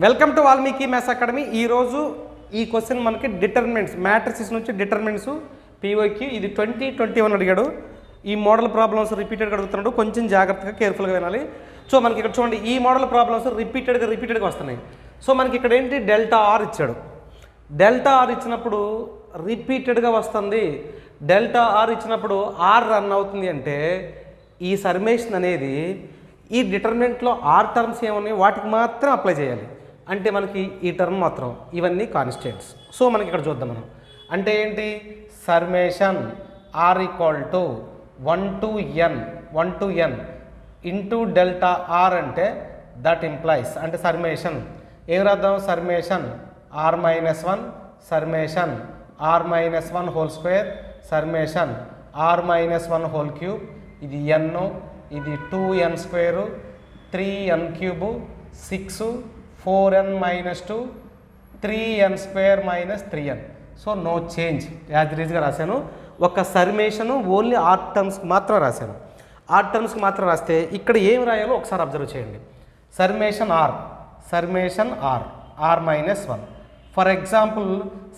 Welcome to Valmiki maths academy. ఈరోజు ఈ question మనకి డిటర్మినెంట్స్ మ్యాట్రిసెస్ నుంచి డిటర్మినెంట్స్ పీఓకి ఇది 2021 అడిగాడు. ఈ మోడల్ ప్రాబ్లమ్స్ రిపీటెడ్గా అడుగుతున్నాడు, కొంచెం జాగ్రత్తగా కేర్ఫుల్గా వినాలి. సో మనకి ఇక్కడ చూడండి, ఈ మోడల్ ప్రాబ్లమ్స్ రిపీటెడ్గా వస్తున్నాయి. సో మనకి ఇక్కడ ఏంటి, డెల్టా ఆర్ ఇచ్చాడు. డెల్టా ఆర్ ఇచ్చినప్పుడు రిపీటెడ్గా వస్తుంది. డెల్టా ఆర్ ఇచ్చినప్పుడు ఆర్ రన్ అవుతుంది అంటే ఈ సర్మేషన్ అనేది ఈ డిటర్మినెంట్లో ఆర్ టర్మ్స్ ఏమన్నాయి వాటికి మాత్రం అప్లై చేయాలి. అంటే మనకి ఈ టర్మ్ మాత్రం ఇవన్నీ కాన్స్టెంట్స్. సో మనకి ఇక్కడ చూద్దాం మనం అంటే ఏంటి, summation r equal to 1 to n into delta r అంటే దట్ ఇంప్లైస్ అంటే సర్మేషన్ ఏం రాద్దాం, summation r minus 1 summation r minus 1 whole square summation r minus 1 whole cube, ఇది ఎన్, ఇది 2n square 3n cube 6 4n minus 2 3n square minus 3n. So no change, as రీజ్గా రాశాను. ఒక సర్మేషను only are టర్మ్స్కి మాత్రం రాశాను. Are టర్మ్స్కి మాత్రం రాస్తే ఇక్కడ ఏం రాయాలో ఒకసారి అబ్జర్వ్ చేయండి. Summation r r minus 1. For example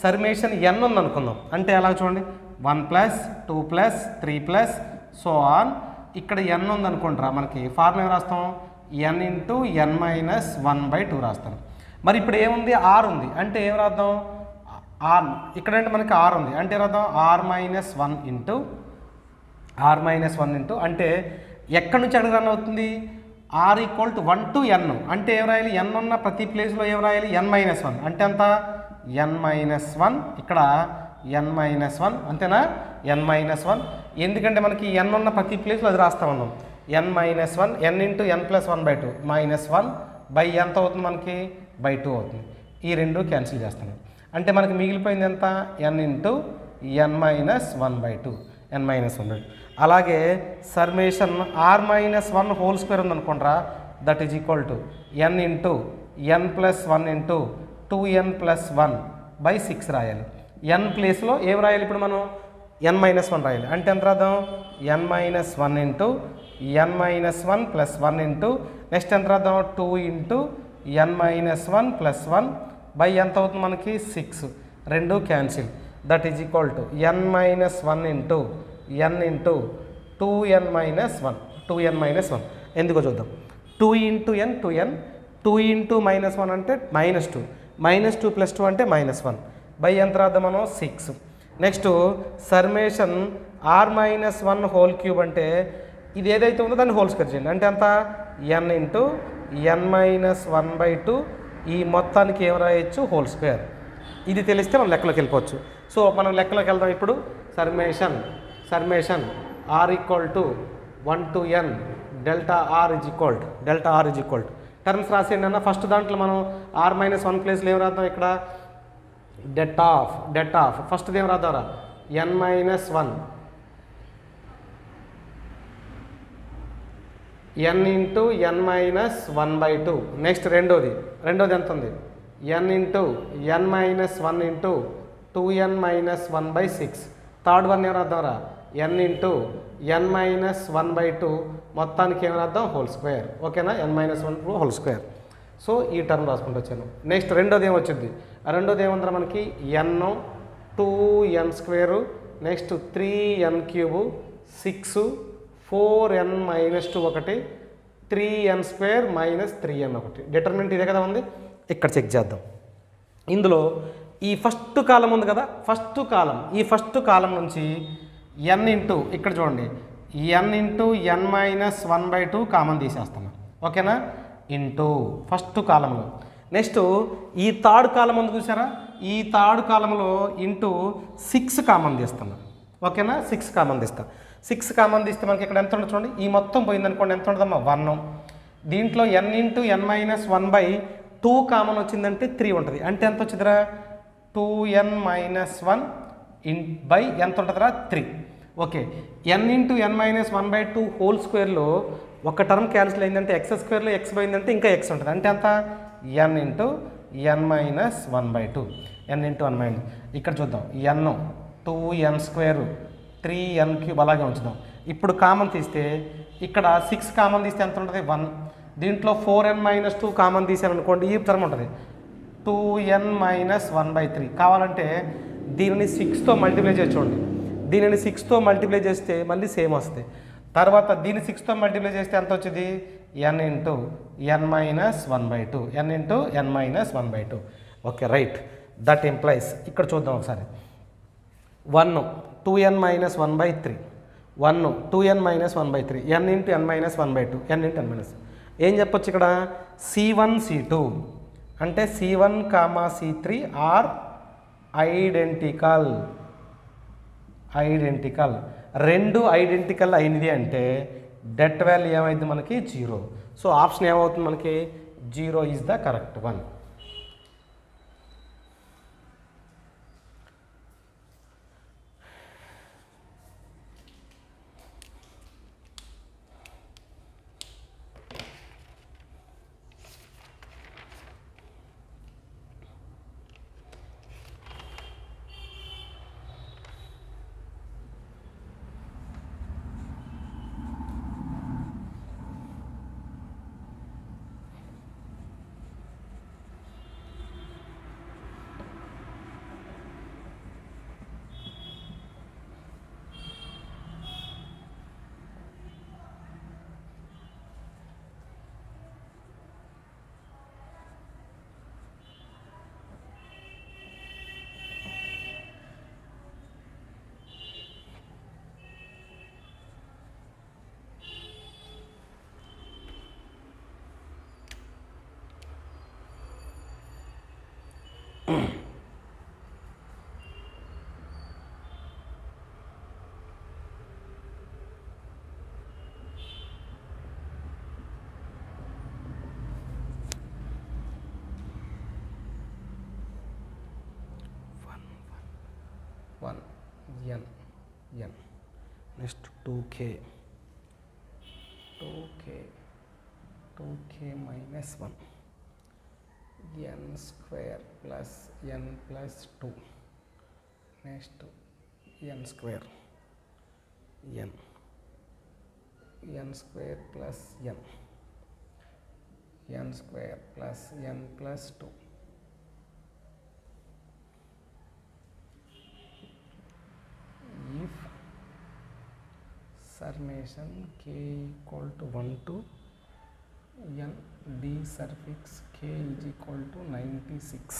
summation n ఉంది అనుకుందాం. అంటే ఎలా చూడండి, 1 + 2 + 3 సో ఆన్. ఇక్కడ ఎన్ ఉంది అనుకుంటారా, మనకి ఫార్ములా ఏం రాస్తాం, n × n - 1/2 రాస్తాను. మరి ఇప్పుడు ఏముంది, ఆర్ ఉంది అంటే ఏం రాద్దాం, ఆర్ ఇక్కడంటే మనకి ఆర్ ఉంది అంటే రాద్దాం r - 1 అంటే ఎక్కడి నుంచి అడిగి రన్ అవుతుంది, r = 1 to n అంటే ఏం రాయాలి, n ఉన్న ప్రతి ప్లేస్లో ఏం రాయాలి, n - 1 అంటే ఎంత n - 1, ఇక్కడ n - 1 అంతేనా, n - 1. ఎందుకంటే మనకి n ఉన్న ప్రతి ప్లేస్లో అది రాస్తా ఉన్నాం. n - 1 n × n + 1/2 -1 బై ఎంత అవుతుంది మనకి, /2 అవుతుంది. ఈ రెండు క్యాన్సిల్ చేస్తాను అంటే మనకి మిగిలిపోయింది ఎంత, n × n - 1/2 n - 1/2. అలాగే సర్మేషన్ r - 1 హోల్ స్క్వేర్ ఉందనుకుంటారా, that is equal to n × n + 1 × 2n + 1/6 రాయాలి. n ప్లేస్లో ఏం రాయాలి, ఇప్పుడు మనం n - 1 రాయాలి అంటే ఎంత రాద్దాం, n - 1 × n - 1 + 1 నెక్స్ట్ ఎంత రాద్దాం, 2 × n - 1 + 1 బై ఎంత అవుతుంది మనకి 6, రెండు cancel. That is equal to n - 1 × n × 2n - 1 ఎందుకో చూద్దాం. 2 × n 2n 2 × -1 అంటే -2 -2 + 2 అంటే -1 బై ఎంత రాద్దాం మనం 6. నెక్స్ట్ సర్మేషన్ r - 1 హోల్ క్యూబ్ అంటే ఇది ఏదైతే ఉందో దాన్ని హోల్ స్క్వేర్ చేయండి అంటే ఎంత n × n - 1/2 ఈ మొత్తానికి ఏం రాయొచ్చు, హోల్ స్క్వేర్. ఇది తెలిస్తే మనం లెక్కలోకి వెళ్ళిపోవచ్చు. సో మనం లెక్కలోకి వెళ్దాం ఇప్పుడు. Summation r = 1 to n delta r is equal terms రాసేయండి అన్న. ఫస్ట్ దాంట్లో మనం r - 1 ప్లేస్లో ఏం రాద్దాం, ఇక్కడ డెట్ ఆఫ్ ఫస్ట్ది ఏం రాద్దాం, n - 1 n × n - 1/2. నెక్స్ట్ రెండోది ఎంత ఉంది, n × n - 1 × 2n - 1/6. Third one ఏం రాద్దాం, n × n - 1/2 మొత్తానికి ఏం రాద్దాం, హోల్ స్క్వేర్. ఓకేనా, n - 1 హోల్ స్క్వేర్. సో ఈ టర్మ్ రాసుకుంటూ వచ్చాను. నెక్స్ట్ రెండోది ఏమొచ్చింది, రెండోది ఏముందా మనకి, n 2n square next 3n cube 6 4n - 2 ఒకటి 3n స్క్వేర్ -3n ఒకటి. డిటర్మినెంట్ ఇదే కదా ఉంది, ఇక్కడ చెక్ చేద్దాం. ఇందులో ఈ ఫస్ట్ కాలం ఉంది కదా, ఈ ఫస్ట్ కాలం నుంచి n × ఇక్కడ చూడండి n × n - 1/2 కామన్ తీసేస్తాను. ఓకేనా, ఇంటూ ఫస్ట్ కాలంలో. నెక్స్ట్ ఈ థర్డ్ కాలం ఉంది చూసారా, ఈ థర్డ్ కాలంలో ఇంటూ 6 కామన్ తీస్తాను. ఓకేనా, 6 కామన్ తీస్తాను. 6 కామన్ తీస్తే మనకి ఇక్కడ ఎంత ఉంటుంది చూడండి, ఈ మొత్తం పోయిందనుకోండి ఎంత ఉంటుందమ్మా, 1. దీంట్లో n × n - 1/2 కామన్ వచ్చిందంటే 3 ఉంటుంది. అంటే ఎంత వచ్చిందిరా, 2n - 1 బై ఎంత ఉంటుందిరా, 3. ఓకే, n × n - 1/2 హోల్ స్క్వేర్లో ఒక టర్మ్ క్యాన్సిల్ అయిందంటే x స్క్వేర్లో x పోయిందంటే ఇంకా x ఉంటుంది. అంటే ఎంత, n × n - 1/2 n × n ఇక్కడ చూద్దాం, n 2n square 3n cube అలాగే ఉంచుదాం. ఇప్పుడు కామన్ తీస్తే ఇక్కడ 6 కామన్ తీస్తే ఎంత ఉంటుంది, 1. దీంట్లో 4n-2 కామన్ తీసారనుకోండి ఈ టర్మ్ ఉంటుంది 2n-1/3. కావాలంటే దీనిని 6తో మల్టిప్లై చేసి చూడండి. దీనిని 6తో మల్టిప్లై చేస్తే మళ్ళీ సేమ్ వస్తుంది. తర్వాత దీన్ని 6తో మల్టిప్లై చేస్తే ఎంత వచ్చింది n × n-1/2 n × n-1/2. Okay right. That implies ఇక్కడ చూద్దాం ఒకసారి 1 2n-1/3 1 2n-1/3 n × n-1/2 n × n-. ఏం చెప్పొచ్చు ఇక్కడ C1 C2 అంటే C1, C3 ఆర్ ఐడెంటికల్. రెండు ఐడెంటికల్ అయినది అంటే డెట్ వాల్యూ ఏమైంది మనకి 0. సో ఆప్షన్ ఏమవుతుంది మనకి 0 is the correct one. n next 2k minus 1 n square plus n plus 2 next n square n square plus n square plus n plus 2 if summation k equal to 1 to n d suffix k is equal to 96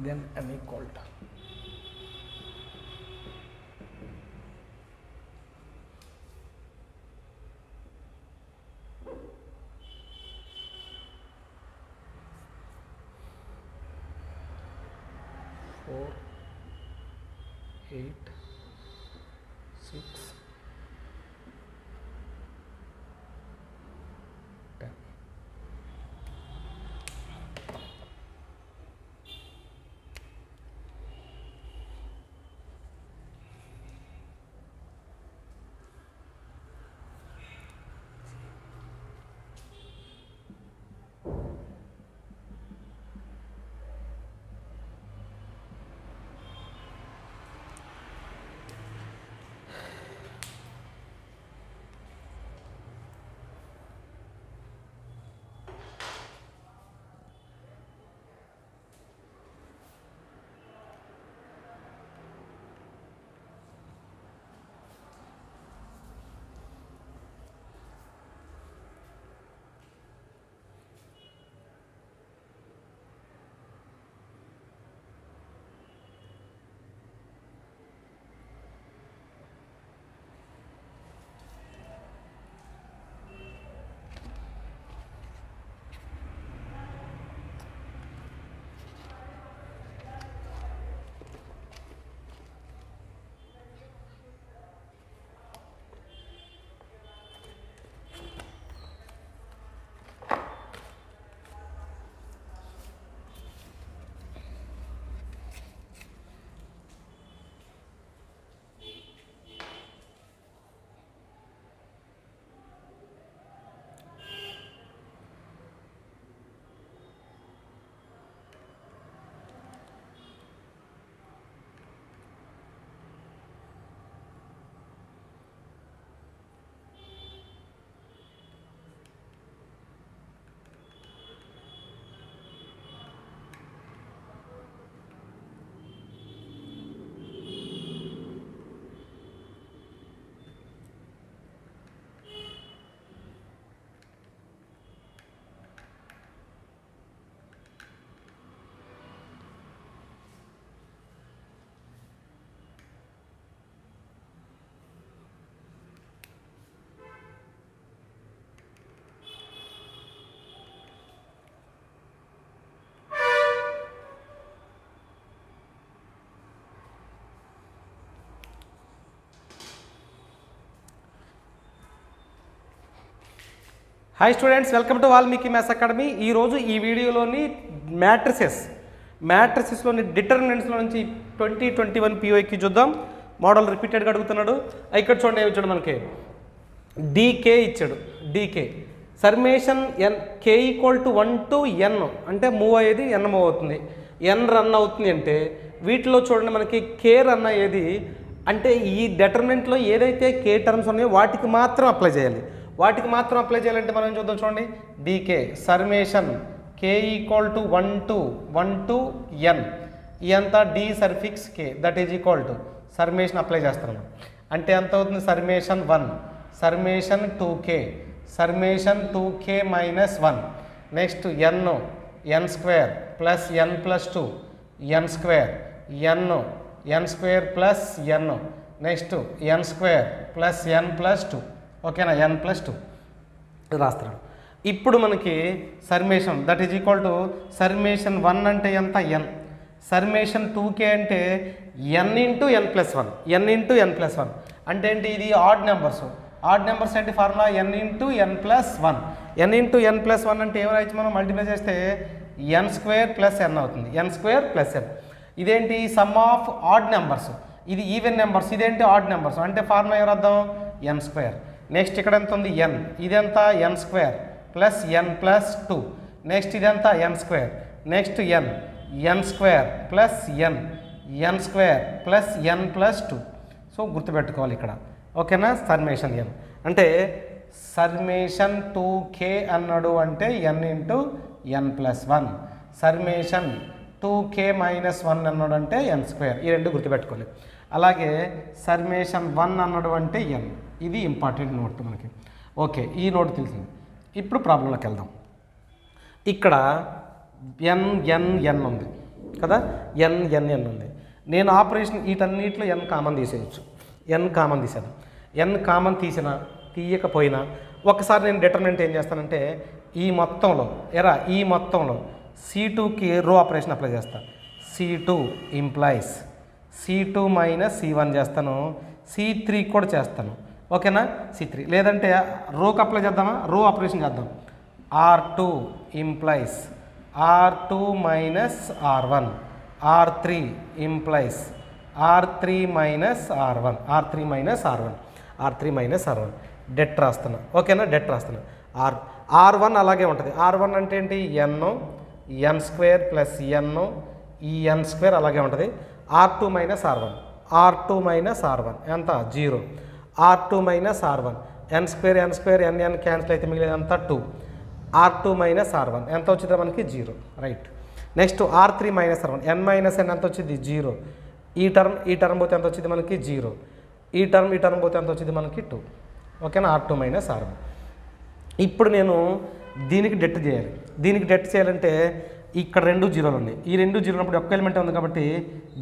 then n equal to four 8 6 10. Hi students, welcome to Valmiki maths academy. ఈరోజు ఈ వీడియోలోని మ్యాట్రిసెస్లోని డిటర్మినెంట్స్లో నుంచి 2021 POQ చూద్దాం. Model రిపీటెడ్గా అడుగుతున్నాడు. ఇక్కడ చూడండి, ఏమి ఇచ్చాడు మనకి, డీకే ఇచ్చాడు. DK summation n k equal to 1 to n అంటే మూవ్ అయ్యేది n మూవ్ అవుతుంది, n రన్ అవుతుంది అంటే వీటిలో చూడండి మనకి కే రన్ అయ్యేది అంటే ఈ డెటర్మినెంట్లో ఏదైతే కే టర్మ్స్ ఉన్నాయో వాటికి మాత్రం అప్లై చేయాలి. వాటికి మాత్రం అప్లై చేయాలంటే మనం చూద్దాం. చూడండి, DK summation k equal to 1 to n ఇదంతా d suffix k that is equal to summation apply చేస్తున్నాం అంటే ఎంత అవుతుంది, summation 1 summation 2k summation 2k minus 1 next n square plus n plus 2 n square n square plus n next n square plus n plus 2 ఓకేనా, n plus 2 రాస్తున్నాడు. ఇప్పుడు మనకి summation that is equal to summation 1 అంటే ఎంత n, సర్మేషన్ 2k అంటే n into n plus 1 అంటే ఏంటి, ఇది ఆడ్ నెంబర్స్. ఆడ్ నెంబర్స్ అంటే formula n into n plus 1. n into n plus 1 అంటే ఏమైతే మనం మల్టిప్లై చేస్తే n స్క్వేర్ ప్లస్ n అవుతుంది, n స్క్వేర్ ప్లస్ n. ఇదేంటి, సమ్ ఆఫ్ ఆడ్ నెంబర్స్. ఇది ఈవెన్ నెంబర్స్, ఇదేంటి ఆడ్ నెంబర్స్ అంటే ఫార్ములా ఎవరు అర్థం, n స్క్వేర్. నెక్స్ట్ ఇక్కడ ఎంత ఉంది n, ఇదెంత n square plus n plus 2 next ఇదెంత n square next n square plus n square plus n plus 2. So గుర్తుపెట్టుకోవాలి ఇక్కడ, ఓకేనా. సర్మేషన్ n అంటే సర్మేషన్ 2k అన్నాడు అంటే n into n plus 1, summation 2k minus 1 అన్నాడు అంటే n స్క్వేర్. ఈ రెండు గుర్తుపెట్టుకోవాలి. అలాగే సర్మేషన్ 1 అన్నాడు అంటే n. ఇది ఇంపార్టెంట్ నోట్ మనకి. ఓకే, ఈ నోట్ తెలిసింది. ఇప్పుడు ప్రాబ్లంలోకి వెళ్దాం. ఇక్కడ n ఉంది కదా, n ఉంది. నేను ఆపరేషన్ వీటన్నిటిలో n కామన్ తీసేయచ్చు. n కామన్ తీసాను. n కామన్ తీయకపోయినా ఒకసారి నేను డిటర్మినెంట్ ఏం చేస్తానంటే ఈ మొత్తంలో C2కి రో ఆపరేషన్ అప్లై చేస్తాను. C2 implies C2 minus C1 చేస్తాను, C3 కూడా చేస్తాను, ఓకేనా. C3 లేదంటే రోకి అప్లై చేద్దామా, రో ఆపరేషన్ చేద్దాం. R2 implies R2 minus R1, R3 implies R3 minus R1 debt రాస్తున్నా, ఓకేనా. డెట్ రాస్తున్నా. R1 అలాగే ఉంటుంది. R1 అంటే ఏంటి, n స్క్వేర్ ప్లస్ ఈ n స్క్వేర్ అలాగే ఉంటుంది. R2 మైనస్ R1 ఎంత 0, R2 minus R1 n square n cancel అయితే మిగిలేదు అంతా 2. R2 మైనస్ R1 ఎంత వచ్చిందో మనకి 0, right. Next R3 minus R1 n minus n ఎంత వచ్చింది 0. ఈ టర్మ్ పోతే ఎంత వచ్చింది మనకి 0. ఈ టర్మ్ పోతే ఎంత వచ్చింది మనకి 2, ఓకేనా. R2 minus R1. ఇప్పుడు నేను దీనికి డెట్ చేయాలంటే ఇక్కడ 2 జీరోలు ఉన్నాయి. ఈ 2 జీరోలు ఉన్నప్పుడు ఒక్క ఎలిమెంట్ ఉంది కాబట్టి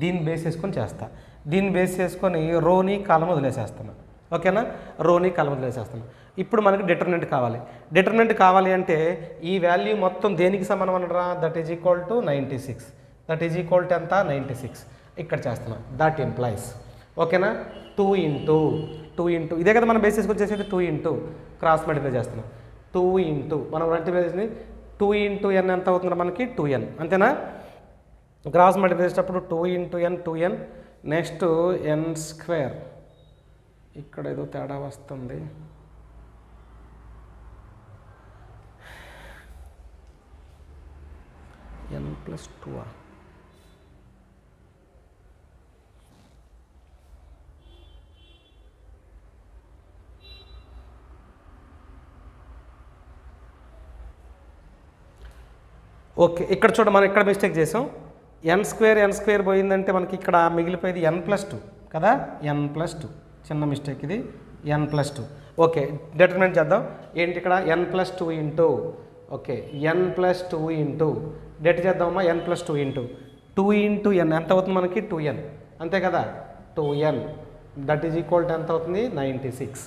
దీన్ని బేస్ చేసుకొని చేస్తా. దీన్ని బేస్ చేసుకొని రోని కాలం వదిలేసేస్తాను, ఓకేనా. రోని కాలం వదిలేసేస్తాను. ఇప్పుడు మనకి డిటర్మినెంట్ కావాలి అంటే ఈ వాల్యూ మొత్తం దేనికి సమానం అనరా, that is equal to 96. That is equal to ఎంత 96 ఇక్కడ చేస్తున్నాం. దట్ ఇంప్లైస్, ఓకేనా. 2 ఇంటూ ఇదే కదా మనం బేస్ చేసుకొని చేసేది. 2 ఇంటూ క్రాస్ మల్టిప్లై చేస్తున్నాం. 2 ఇంటూ మనం మల్టిప్లై చేసింది 2 ఇంటూ n ఎంత అవుతుందో మనకి 2n, అంతేనా. క్రాస్ మల్టిప్లై చేసేటప్పుడు 2 into n 2n next n square. ఇక్కడ ఏదో తేడా వస్తుంది, n ప్లస్ 2. ఓకే, ఇక్కడ చూడ మనం ఇక్కడ మిస్టేక్ చేసాం. n స్క్వేర్ పోయిందంటే మనకి ఇక్కడ మిగిలిపోయేది n ప్లస్ 2 కదా, n ప్లస్ 2 చిన్న మిస్టేక్ ఇది, n ప్లస్ 2. ఓకే, డిటర్మినెంట్ చేద్దాం. ఏంటి ఇక్కడ n plus 2 into, okay, n plus 2 into డెట్ చేద్దామమ్మా. n ప్లస్ 2 ఇంటూ n ఎంత అవుతుంది మనకి 2n, అంతే కదా. 2n that is equal to ఎంత అవుతుంది 96.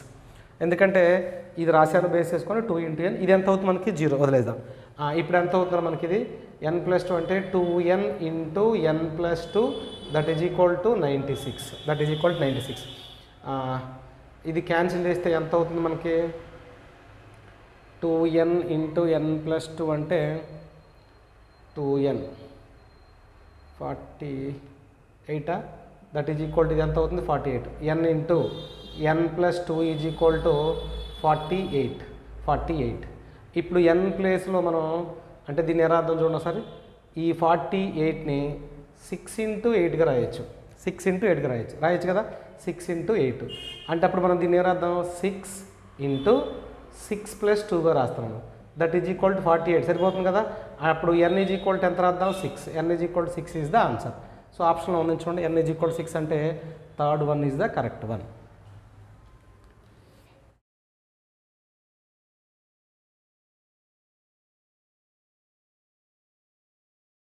ఎందుకంటే ఇది రాశాను బేస్ చేసుకొని 2 ఇంటూ n. ఇది ఎంత అవుతుంది మనకి 0, వదిలేద్దాం. ఇప్పుడు ఎంత అవుతుందో మనకి ఇది n ప్లస్ 2 అంటే 2n into n plus 2 that is equal to 96. ఇది క్యాన్సిల్ చేస్తే ఎంత అవుతుంది మనకి 2n ఇంటూ n ప్లస్ 2 అంటే 2n 48 that is equal to ఇది ఎంత అవుతుంది 48 n into n plus 2 is equal to 48 ఇప్పుడు n ప్లేస్లో మనం అంటే దీన్ని ఎలా అర్థం చూడండి ఒకసారి ఈ 48ని 6 ఇంటూ 8గా రాయొచ్చు 6 ఇంటూ 8గా రాయొచ్చు కదా 6 ఇంటూ 8 అంటే అప్పుడు మనం దీన్ని ఎలా అర్థం 6 ఇంటూ 6 ప్లస్ 2గా రాస్తున్నాము దట్ ఈజ్ ఈక్వల్ టు 48 సరిపోతుంది కదా అప్పుడు n ఈజ్ ఈక్వల్ టు ఎంత రాద్దాం 6 n is equal to 6 is the answer so ఆప్షన్లో ఉంది చూడండి n ఈజ్ ఈక్వల్ టు 6 అంటే third one is the correct one